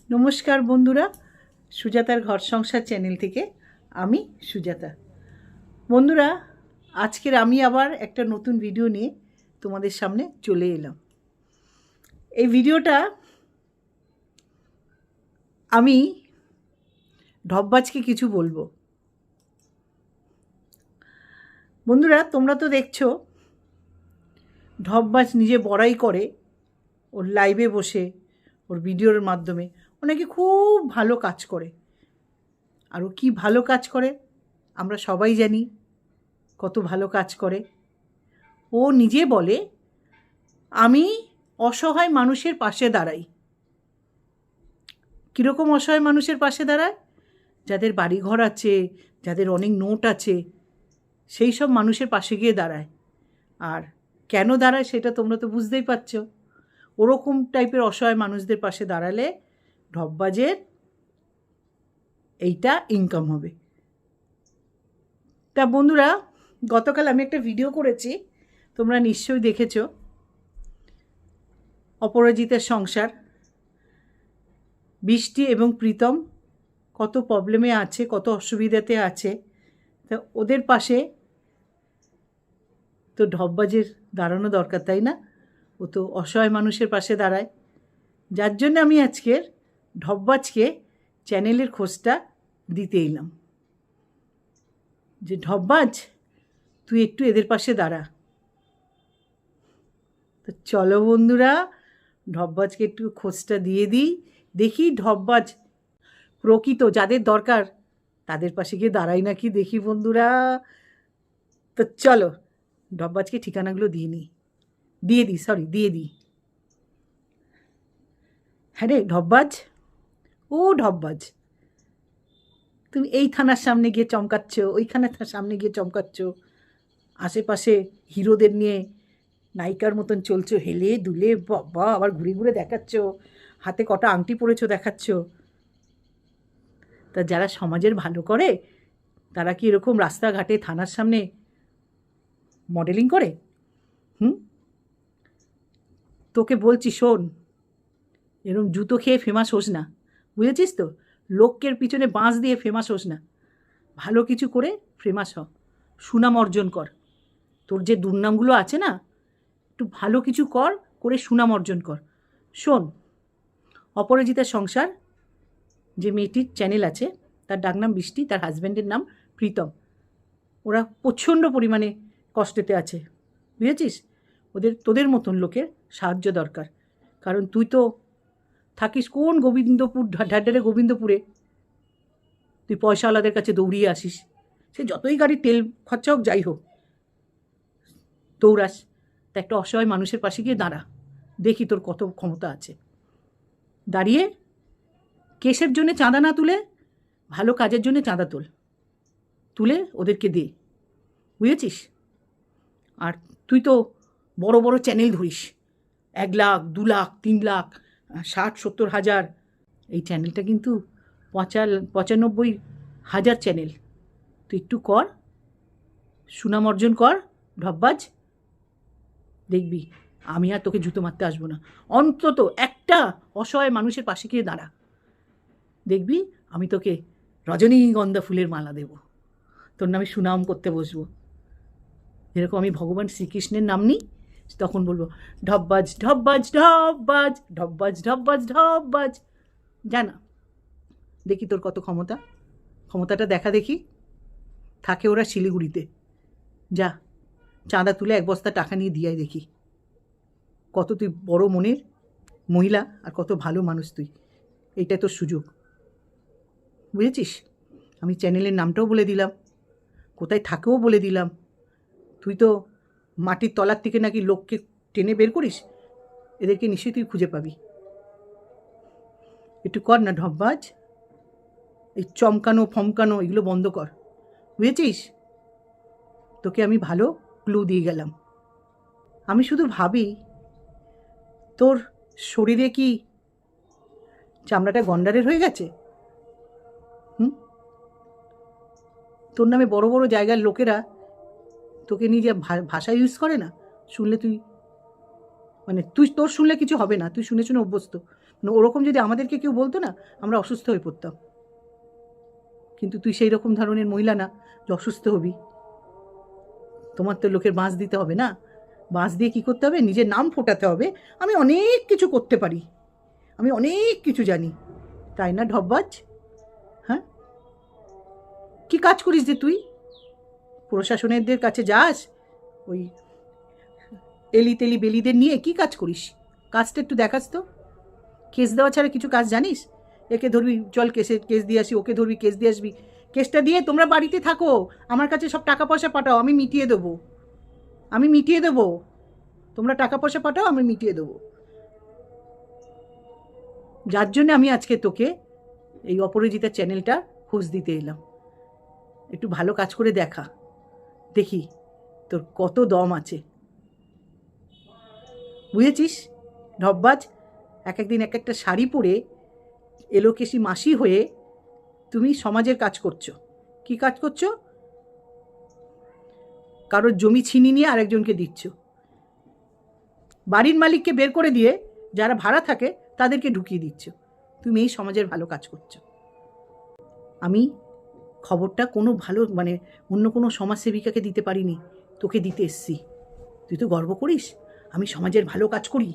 নমস্কার বন্ধুরা, সুজাতার ঘর সংসার চ্যানেল থেকে আমি সুজাতা। বন্ধুরা, আজকের আমি আবার একটা নতুন ভিডিও নিয়ে তোমাদের সামনে চলে এলাম। এই ভিডিওটা আমি ঢপবাজকে কিছু বলবো। বন্ধুরা, তোমরা তো দেখছো ঢপবাজ নিজে বড়াই করে ওর লাইভে বসে, ওর ভিডিওর মাধ্যমে অনেকে খুব ভালো কাজ করে। আর ও কী ভালো কাজ করে আমরা সবাই জানি, কত ভালো কাজ করে। ও নিজে বলে আমি অসহায় মানুষের পাশে দাঁড়াই। কীরকম অসহায় মানুষের পাশে দাঁড়ায়? যাদের বাড়িঘর আছে, যাদের অনেক নোট আছে, সেই সব মানুষের পাশে গিয়ে দাঁড়ায়। আর কেন দাঁড়ায় সেটা তোমরা তো বুঝতেই পারছ। ওরকম টাইপের অসহায় মানুষদের পাশে দাঁড়ালে ঢপবাজের এইটা ইনকাম হবে। তা বন্ধুরা, গতকাল আমি একটা ভিডিও করেছি, তোমরা নিশ্চয়ই দেখেছো, অপরাজিতার সংসার। বৃষ্টি এবং প্রীতম কত প্রবলেমে আছে, কত অসুবিধাতে আছে। তা ওদের পাশে তো ঢপবাজের দাঁড়ানো দরকার, তাই না? ও তো অসহায় মানুষের পাশে দাঁড়ায়। যার জন্য আমি আজকের ঢপবাজকে চ্যানেলের খোঁজটা দিতে এলাম যে ঢপবাজ, তুই একটু এদের পাশে দাঁড়া। তো চলো বন্ধুরা, ঢপবাজকে একটু খোঁজটা দিয়ে দিই, দেখি ঢপবাজ প্রকৃত যাদের দরকার তাদের পাশে গিয়ে দাঁড়াই নাকি, দেখি বন্ধুরা। তো চলো ঢপবাজকে ঠিকানাগুলো দিয়ে দিই। হ্যাঁ রে ঢপবাজ, ও ঢপবাজ, তুমি এই থানার সামনে গিয়ে চমকাচ্ছ, ওইখানে সামনে গিয়ে চমকাচ্ছ, আশেপাশে হিরোদের নিয়ে নায়িকার মতন চলছো, হেলে দুলে, বাবা, আবার ঘুরে ঘুরে দেখাচ্ছ, হাতে কটা আংটি পরেছো দেখাচ্ছ। তা যারা সমাজের ভালো করে তারা কি এরকম রাস্তাঘাটে থানার সামনে মডেলিং করে? তোকে বলছি শোন, এরকম জুতো খেয়ে ফেমাস হোস না, বুঝেছিস তো? লোকের পিছনে বাঁশ দিয়ে ফেমাস হোস না, ভালো কিছু করে ফেমাস হ, সুনাম অর্জন কর। তোর যে দুর্নামগুলো আছে না, একটু ভালো কিছু করে সুনাম অর্জন কর। শোন, অপরাজিতার সংসার যে মেয়েটির চ্যানেল আছে, তার ডাকনাম বৃষ্টি, তার হাজব্যান্ডের নাম প্রীতম। ওরা প্রচণ্ড পরিমাণে কষ্টেতে আছে, বুঝেছিস? তোদের মতন লোকের সাহায্য দরকার। কারণ তুই তো থাকিস কোন গোবিন্দপুর, ঢাড্ডারে গোবিন্দপুরে, তুই পয়সাওয়ালাদের কাছে দৌড়িয়ে আসিস। সে যতই গাড়ির তেল খরচা হোক, যাই হোক, দৌড়াস। তা একটা অসহায় মানুষের পাশে গিয়ে দাঁড়া, দেখি তোর কত ক্ষমতা আছে। দাঁড়িয়ে কেসের জন্যে চাঁদা না তুলে ভালো কাজের জন্যে চাঁদা তুলে ওদেরকে দে, বুঝেছিস? আর তুই তো বড় বড় চ্যানেল ধরিস, 1 লাখ, 2 লাখ, 3 লাখ, 60-70 হাজার। এই চ্যানেলটা কিন্তু 95,000 চ্যানেল। তুই একটু কর, সুনাম অর্জন কর ঢপবাজ, দেখবি আমি আর তোকে জুতো মারতে আসবো না। অন্তত একটা অসহায় মানুষের পাশে গিয়ে দাঁড়া, দেখবি আমি তোকে রজনীগন্ধা ফুলের মালা দেব, তোর নামে সুনাম করতে বসবো। যেরকম আমি ভগবান শ্রীকৃষ্ণের নাম নিই, তখন বলবো ঢপবাজ ঢপবাজ ঢপবাজ, ঢপবাজ ঢপবাজ ঢপবাজ। জানা, দেখি তোর কত ক্ষমতাটা দেখা দেখি। থাকে ওরা শিলিগুড়িতে, যা চাঁদা তুলে 1 বস্তা টাকা নিয়ে দিয়ে দেখি কত তুই বড় মনের মহিলা আর কত ভালো মানুষ তুই। এইটাই তোর সুযোগ, বুঝেছিস? আমি চ্যানেলের নামটাও বলে দিলাম, কোথায় থাকেও বলে দিলাম। তুই তো মাটির তলার থেকে নাকি লোককে টেনে বের করিস, এদেরকে নিশ্চয়ই তুই খুঁজে পাবি। একটু কর না ঢপবাজ, এই চমকানো ফমকানো এগুলো বন্ধ কর, বুঝেছিস? তোকে আমি ভালো ক্লু দিয়ে গেলাম। আমি শুধু ভাবি, তোর শরীরে কি চামড়াটা গন্ডারের হয়ে গেছে? তোর নামে বড় বড় জায়গার লোকেরা তোকে নিয়ে যে ভাষা ইউজ করে না, শুনলে তুই তোর শুনলে কিছু হবে না, তুই শুনে অভ্যস্ত। ওরকম যদি আমাদেরকে কেউ বলতো না, আমরা অসুস্থ হয়ে পড়তাম। কিন্তু তুই সেই রকম ধরনের মহিলা না যে অসুস্থ হবি। তোমার তো লোকের বাঁশ দিতে হবে না, বাঁশ দিয়ে কী করতে হবে, নিজের নাম ফোটাতে হবে। আমি অনেক কিছু করতে পারি, আমি অনেক কিছু জানি, তাই না ঢপবাজ? হ্যাঁ, কি কাজ করিস যে তুই? প্রশাসনেরদের কাছে যাস, ওই এলি তেলি বেলিদের নিয়ে কি কাজ করিস? কাজটা একটু দেখাস তো। কেস দেওয়া ছাড়া কিছু কাজ জানিস? একে ধরবি, চল কেস দিয়ে আসি, ওকে ধরবি, কেস দিয়ে আসবি। কেসটা দিয়ে তোমরা বাড়িতে থাকো, আমার কাছে সব টাকা পয়সা পাঠাও, আমি মিটিয়ে দেবো। তোমরা টাকা পয়সা পাঠাও, আমি মিটিয়ে দেবো। যার জন্য আমি আজকে তোকে এই অপরাজিতা চ্যানেলটা খোঁজ দিতে এলাম। একটু ভালো কাজ করে দেখা, দেখি তোর কত দম আছে। বুঝেছিস ঢপবাজ? একদিন এক একটা শাড়ি পরে এলোকেশি মাসি হয়ে তুমি সমাজের কাজ করছো। কি কাজ করছো? কারোর জমি ছিনিয়ে নিয়ে আরেকজনকে দিচ্ছ। বাড়ির মালিককে বের করে দিয়ে যারা ভাড়া থাকে তাদেরকে ঢুকিয়ে দিচ্ছ। তুমি এই সমাজের ভালো কাজ করছো। আমি খবরটা কোনো ভালো অন্য কোনো সমাজসেবিকাকে দিতে পারিনি, তোকে দিতে এসছি। তুই তো গর্ব করিস আমি সমাজের ভালো কাজ করি।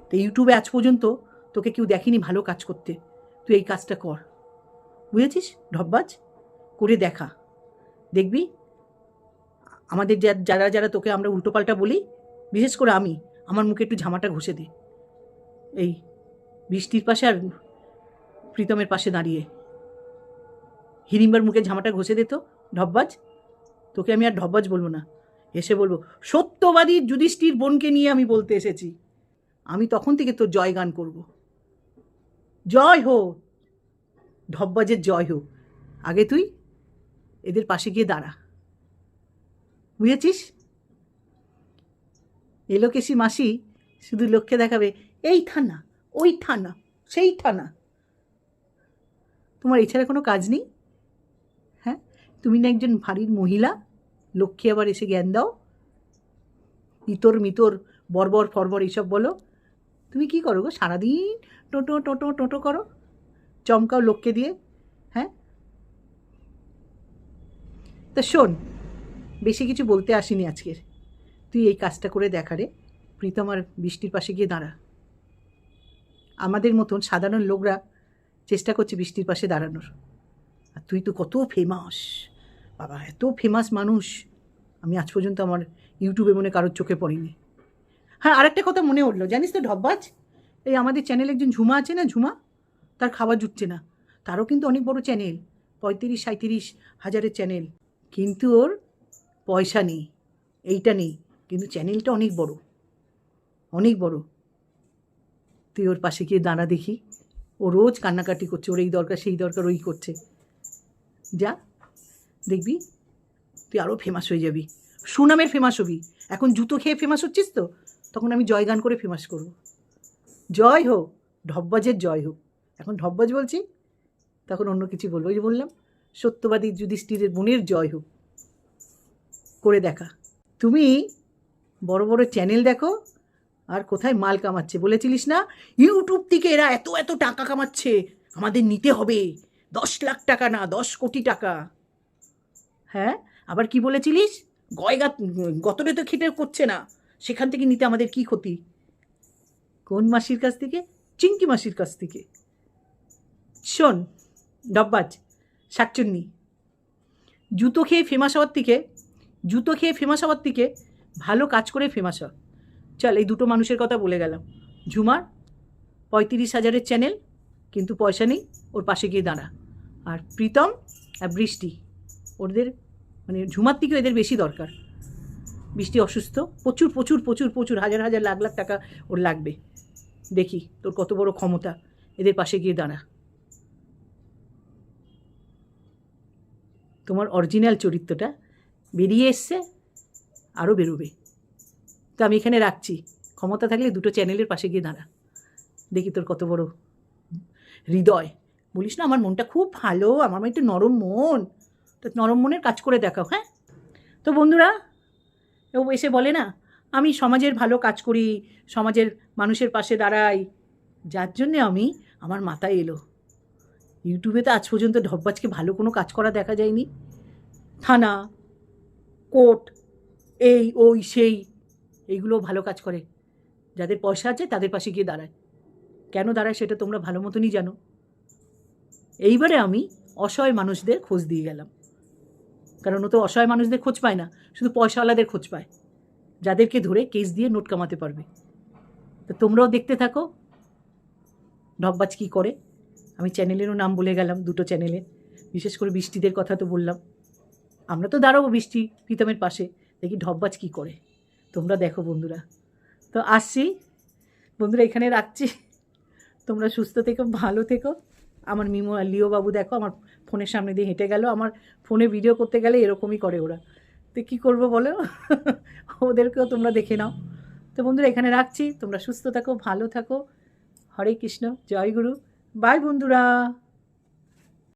তো ইউটিউবে আজ পর্যন্ত তোকে কেউ দেখেনি ভালো কাজ করতে। তুই এই কাজটা কর, বুঝেছিস ঢপবাজ? করে দেখা, দেখবি আমাদের যারা তোকে আমরা উল্টোপাল্টা বলি, বিশেষ করে আমি, আমার মুখে একটু ঝামাটা ঘষে দে। এই বৃষ্টির পাশে আর প্রীতমের পাশে দাঁড়িয়ে হিড়িম্বার মুখে ঝামাটা ঘষে দে তো ঢপবাজ। তোকে আমি আর ঢপবাজ বলবো না, এসে বলবো সত্যবাদী যুধিষ্ঠির বোনকে নিয়ে আমি বলতে এসেছি। আমি তখন থেকে তোর জয়গান করব। জয় হো ঢপবাজের, জয় হোক। আগে তুই এদের পাশে গিয়ে দাঁড়া, বুঝেছিস? এলোকেশি মাসি শুধু লক্ষ্যে দেখাবে এই থানা, ওই থানা, সেই থানা। তোমার এছাড়া কোনো কাজ নেই? হ্যাঁ, তুমি না একজন ভারীর মহিলা, লক্ষ্যে আবার এসে জ্ঞান দাও, ইতর মিতর বর্বর ফরবর এইসব বলো। তুমি কি করো গো সারাদিন? টোটো টোটো টোটো করো, চমকাও লোককে দিয়ে। হ্যাঁ, তা শোন, বেশি কিছু বলতে আসিনি আজকের। তুই এই কাজটা করে দেখা রে। প্রীতম আর বৃষ্টির পাশে গিয়ে দাঁড়া। আমাদের মতন সাধারণ লোকরা চেষ্টা করছে বৃষ্টির পাশে দাঁড়ানোর, আর তুই তো কত ফেমাস বাবা, এত ফেমাস মানুষ আমি আজ পর্যন্ত আমার ইউটিউবে মনে কারোর চোখে পড়িনি। হ্যাঁ, আরেকটা কথা মনে উঠলো, জানিস তো ঢপবাজ, এই আমাদের চ্যানেলে একজন ঝুমা আছে না, ঝুমা, তার খাবার জুটছে না। তারও কিন্তু অনেক বড় চ্যানেল, 35-37 হাজারের চ্যানেল, কিন্তু ওর পয়সা নেই, এইটা নেই, কিন্তু চ্যানেলটা অনেক বড়, অনেক বড়। তুই ওর পাশে গিয়ে দাঁড়া দেখি। ও রোজ কান্নাকাটি করছে, ওর এই দরকার সেই দরকার, ওই করছে। যা দেখবি তুই আরও ফেমাস হয়ে যাবি, সুনামের ফেমাস হবি। এখন জুতো খেয়ে ফেমাস হচ্ছিস তো, তখন আমি জয়গান করে ফেমাস করব। জয় হোক ঢপবাজের, জয় হোক। এখন ঢপবাজ বলছি, তখন অন্য কিছু বলবো। ওই যে বললাম সত্যবাদী যুধিষ্ঠিরের বোনের জয় হোক। করে দেখা। তুমি বড় বড় চ্যানেল দেখো আর কোথায় মাল কামাচ্ছে, বলেছিলিস না ইউটিউব থেকে এরা এত এত টাকা কামাচ্ছে, আমাদের নিতে হবে 10 লাখ টাকা না 10 কোটি টাকা। হ্যাঁ, আবার কি বলেছিলিস, গতরে তো খেটে করছে না, সেখান থেকে নিতে আমাদের কি ক্ষতি? কোন মাসির কাছ থেকে? চিঙ্কি মাসির কাছ থেকে। শোন ডব্বাজ, শাকচুন্নি, জুতো খেয়ে ফেমাস হওয়ার থেকে ভালো কাজ করে ফেমাস হ। চল, এই দুটো মানুষের কথা বলে গেলাম। ঝুমার 35,000-এর চ্যানেল, কিন্তু পয়সা নেই, ওর পাশে গিয়ে দাঁড়া। আর প্রীতম আর বৃষ্টি, ওদের ঝুমার থেকেও এদের বেশি দরকার। বৃষ্টি অসুস্থ, প্রচুর প্রচুর প্রচুর প্রচুর হাজার হাজার লাখ লাখ টাকা ওর লাগবে। দেখি তোর কত বড় ক্ষমতা, এদের পাশে গিয়ে দাঁড়া। তোমার অরিজিনাল চরিত্রটা বেরিয়ে এসছে, আরও বেরোবে। তো আমি এখানে রাখছি, ক্ষমতা থাকলে দুটো চ্যানেলের পাশে গিয়ে দাঁড়া, দেখি তোর কত বড় হৃদয়। বলিস না আমার মনটা খুব ভালো, আমার একটু নরম মন, তো নরম মনের কাজ করে দেখাও। হ্যাঁ, তো বন্ধুরা, ও এসে বলে না আমি সমাজের ভালো কাজ করি, সমাজের মানুষের পাশে দাঁড়াই, যার জন্যে আমি আমার মাথায় এলো ইউটিউবে তো আজ পর্যন্ত ঢপবাজকে ভালো কোনো কাজ করা দেখা যায়নি। থানা, কোর্ট, এই ওই সেই, এইগুলো ভালো কাজ করে। যাদের পয়সা আছে তাদের পাশে গিয়ে দাঁড়ায়। কেন দাঁড়ায় সেটা তোমরা ভালো মতনই জানো। এইবারে আমি অসহায় মানুষদের খোঁজ দিয়ে গেলাম, কারণ ও তো অসহায় মানুষদের খোঁজ পায় না, শুধু পয়সাওয়ালাদের খোঁজ পায়, যাদেরকে ধরে কেস দিয়ে নোট কামাতে পারবে। তো তোমরাও দেখতে থাকো ঢপবাজ কী করে। আমি চ্যানেলেরও নাম বলে গেলাম, দুটো চ্যানেলে, বিশেষ করে বৃষ্টিদের কথা তো বললাম। আমরা তো দাঁড়াবো বৃষ্টি প্রীতমের পাশে, দেখি ঢপবাজ কী করে। তোমরা দেখো বন্ধুরা। তো আসছি বন্ধুরা, এখানে রাখছি। তোমরা সুস্থ থেকো, ভালো থেকো। আমার মিমো আর লিও বাবু দেখো আমার ফোনের সামনে দিয়ে হেঁটে গেল। আমার ফোনে ভিডিও করতে গেলে এরকমই করে ওরা, তো কী করবো বলো। ওদেরকেও তোমরা দেখে নাও। তো বন্ধুরা এখানে রাখছি, তোমরা সুস্থ থাকো, ভালো থাকো। হরে কৃষ্ণ, জয় গুরু, বাই বন্ধুরা।